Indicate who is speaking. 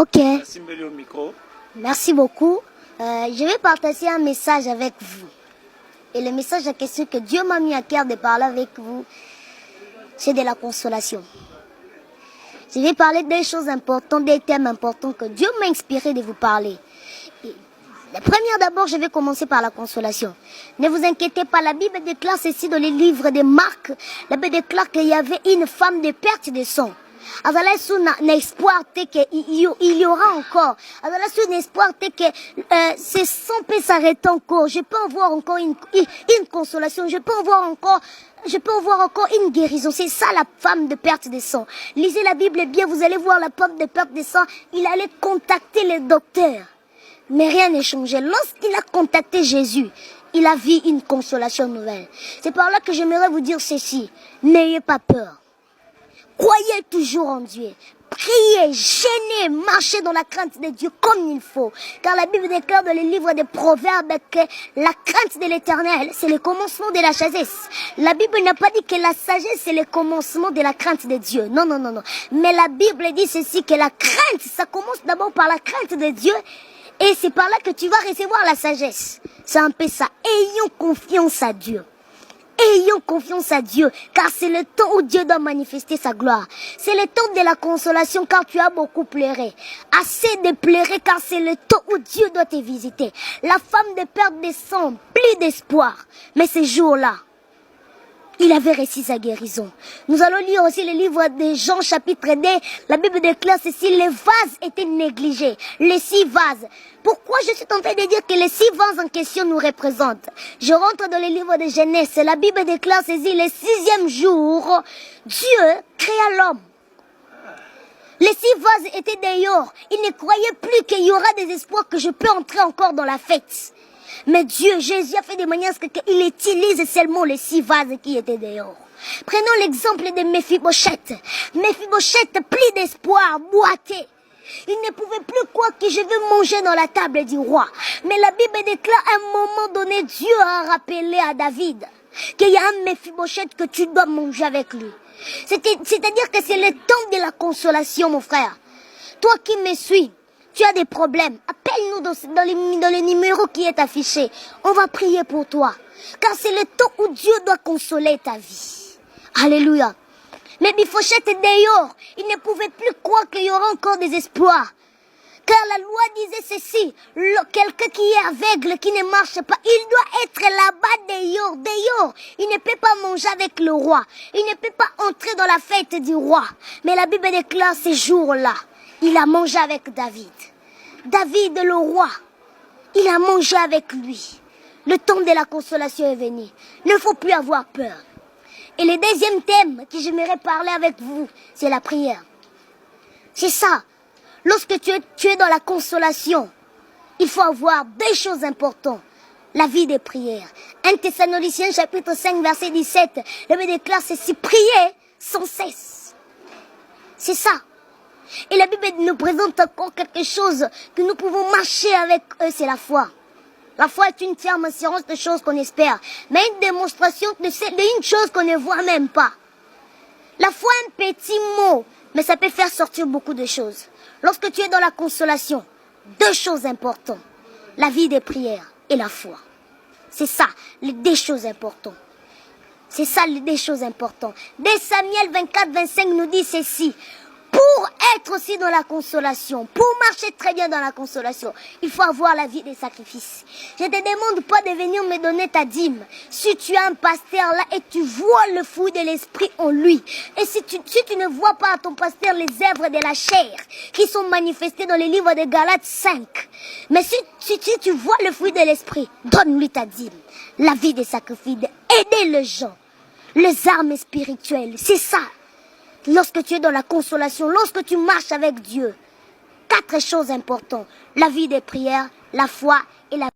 Speaker 1: Ok. Merci beaucoup. Je vais partager un message avec vous. Et le message en question que Dieu m'a mis à cœur de parler avec vous, c'est de la consolation. Je vais parler des choses importantes, des thèmes importants que Dieu m'a inspiré de vous parler. Et la première d'abord, je vais commencer par la consolation. Ne vous inquiétez pas, la Bible déclare ceci dans les livres de Marc. La Bible déclare qu'il y avait une femme de perte de sang. Alors là, c'est un espoir qu'il y aura encore. Alors là, c'est un espoir que ce sang peut s'arrêter encore. Je peux avoir encore une consolation. Je peux avoir encore une guérison. C'est ça la femme de perte de sang. Lisez la Bible bien, vous allez voir la femme de perte de sang. Il allait contacter les docteurs. Mais rien n'a changé. Lorsqu'il a contacté Jésus, il a vu une consolation nouvelle. C'est par là que j'aimerais vous dire ceci. N'ayez pas peur. Croyez toujours en Dieu. Priez, gênez, marchez dans la crainte de Dieu comme il faut. Car la Bible déclare dans les livres des Proverbes que la crainte de l'Éternel, c'est le commencement de la sagesse. La Bible n'a pas dit que la sagesse, c'est le commencement de la crainte de Dieu. Non, non, non, non. Mais la Bible dit ceci, que la crainte, ça commence d'abord par la crainte de Dieu. Et c'est par là que tu vas recevoir la sagesse. C'est un peu ça. Ayons confiance à Dieu. Ayons confiance à Dieu, car c'est le temps où Dieu doit manifester sa gloire. C'est le temps de la consolation, car tu as beaucoup pleuré. Assez de pleurer, car c'est le temps où Dieu doit te visiter. La femme de perte de sang, plus d'espoir. Mais ce jour-là, il avait réussi sa guérison. Nous allons lire aussi le livre de Jean chapitre 2. La Bible déclare ceci, les vases étaient négligés. Les 6 vases. Pourquoi je suis en train de dire que les 6 vases en question nous représentent? Je rentre dans le livre de Genèse. La Bible déclare ceci, le 6e jour, Dieu créa l'homme. Les 6 vases étaient dehors. Il ne croyait plus qu'il y aura des espoirs que je peux entrer encore dans la fête. Mais Dieu, Jésus a fait de manière qu'il utilise seulement les 6 vases qui étaient dehors. Prenons l'exemple de Mephibosheth. Mephibosheth, plus d'espoir, boité. Il ne pouvait plus croire que je veux manger dans la table du roi. Mais la Bible déclare à un moment donné, Dieu a rappelé à David qu'il y a un Mephibosheth que tu dois manger avec lui. C'est-à-dire que c'est le temps de la consolation, mon frère. Toi qui me suis, tu as des problèmes, appelle-nous dans le numéro qui est affiché. On va prier pour toi. Car c'est le temps où Dieu doit consoler ta vie. Alléluia. Mais Mephibosheth est dehors. Il ne pouvait plus croire qu'il y aura encore des espoirs. Car la loi disait ceci, quelqu'un qui est aveugle, qui ne marche pas, il doit être là-bas dehors. Il ne peut pas manger avec le roi. Il ne peut pas entrer dans la fête du roi. Mais la Bible déclare ces jours-là, il a mangé avec David. David, le roi, il a mangé avec lui. Le temps de la consolation est venu. Il ne faut plus avoir peur. Et le deuxième thème que j'aimerais parler avec vous, c'est la prière. C'est ça. Lorsque tu es dans la consolation, il faut avoir 2 choses importantes. La vie des prières. 1 Thessaloniciens chapitre 5 verset 17. La Bible déclare ceci, prier sans cesse. C'est ça. Et la Bible nous présente encore quelque chose que nous pouvons marcher avec eux, c'est la foi. La foi est une ferme assurance de choses qu'on espère, mais une démonstration d'une chose qu'on ne voit même pas. La foi est un petit mot, mais ça peut faire sortir beaucoup de choses. Lorsque tu es dans la consolation, 2 choses importantes, la vie des prières et la foi. C'est ça, les 2 choses importantes. C'est ça les 2 choses importantes. Dès Samuel 24-25 nous dit ceci. Pour être aussi dans la consolation, pour marcher très bien dans la consolation, il faut avoir la vie des sacrifices. Je ne te demande pas de venir me donner ta dîme. Si tu as un pasteur là et tu vois le fruit de l'esprit en lui, et si tu ne vois pas à ton pasteur les œuvres de la chair qui sont manifestées dans les livres de Galates 5, mais si tu vois le fruit de l'esprit, donne-lui ta dîme. La vie des sacrifices, aider les gens, les armes spirituelles, c'est ça. Lorsque tu es dans la consolation, lorsque tu marches avec Dieu, 4 choses importantes. La vie des prières, la foi et la